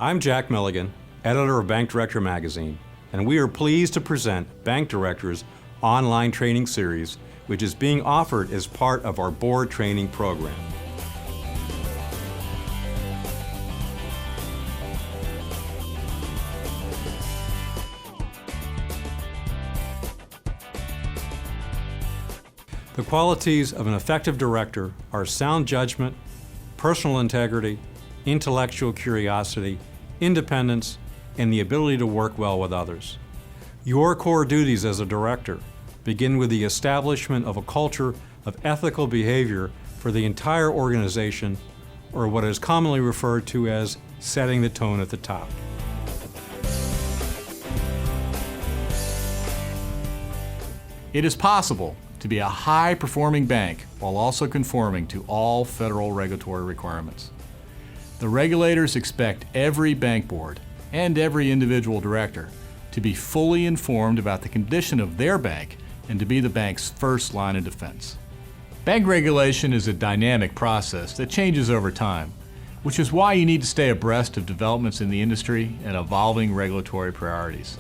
I'm Jack Milligan, editor of Bank Director Magazine, and we are pleased to present Bank Director's online training series, which is being offered as part of our board training program. The qualities of an effective director are sound judgment, personal integrity, intellectual curiosity, independence, and the ability to work well with others. Your core duties as a director begin with the establishment of a culture of ethical behavior for the entire organization, or what is commonly referred to as setting the tone at the top. It is possible to be a high-performing bank while also conforming to all federal regulatory requirements. The regulators expect every bank board and every individual director to be fully informed about the condition of their bank and to be the bank's first line of defense. Bank regulation is a dynamic process that changes over time, which is why you need to stay abreast of developments in the industry and evolving regulatory priorities.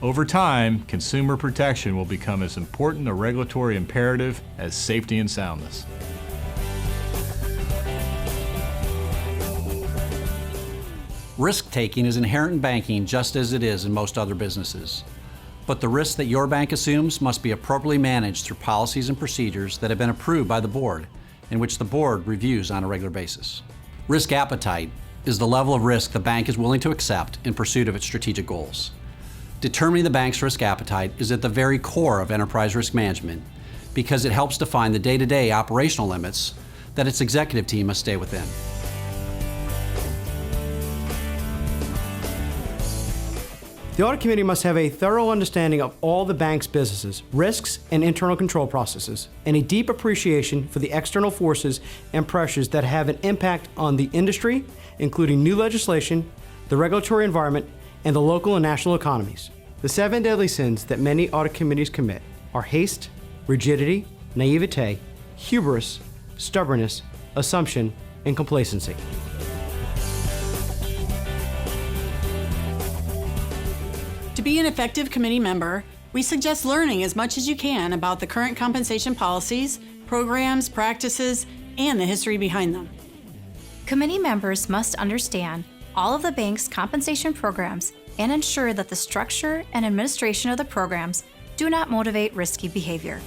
Over time, consumer protection will become as important a regulatory imperative as safety and soundness. Risk-taking is inherent in banking just as it is in most other businesses. But the risks that your bank assumes must be appropriately managed through policies and procedures that have been approved by the board, and which the board reviews on a regular basis. Risk appetite is the level of risk the bank is willing to accept in pursuit of its strategic goals. Determining the bank's risk appetite is at the very core of enterprise risk management because it helps define the day-to-day operational limits that its executive team must stay within. The Audit Committee must have a thorough understanding of all the bank's businesses, risks, and internal control processes, and a deep appreciation for the external forces and pressures that have an impact on the industry, including new legislation, the regulatory environment, and the local and national economies. The 7 deadly sins that many audit committees commit are haste, rigidity, naivete, hubris, stubbornness, assumption, and complacency. To be an effective committee member, we suggest learning as much as you can about the current compensation policies, programs, practices, and the history behind them. Committee members must understand all of the bank's compensation programs and ensure that the structure and administration of the programs do not motivate risky behavior.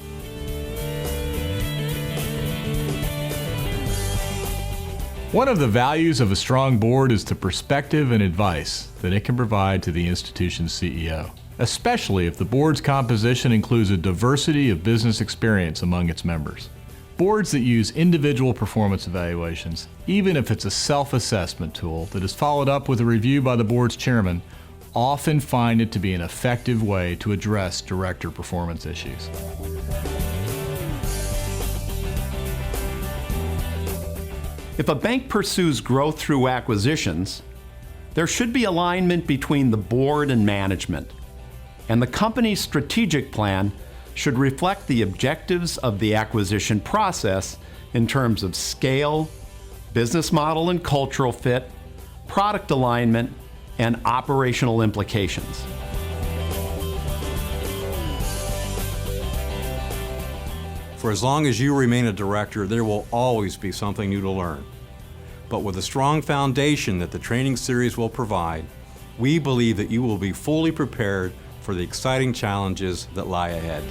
One of the values of a strong board is the perspective and advice that it can provide to the institution's CEO, especially if the board's composition includes a diversity of business experience among its members. Boards that use individual performance evaluations, even if it's a self-assessment tool that is followed up with a review by the board's chairman, often find it to be an effective way to address director performance issues. If a bank pursues growth through acquisitions, there should be alignment between the board and management, and the company's strategic plan should reflect the objectives of the acquisition process in terms of scale, business model and cultural fit, product alignment, and operational implications. For as long as you remain a director, there will always be something new to learn. But with a strong foundation that the training series will provide, we believe that you will be fully prepared for the exciting challenges that lie ahead.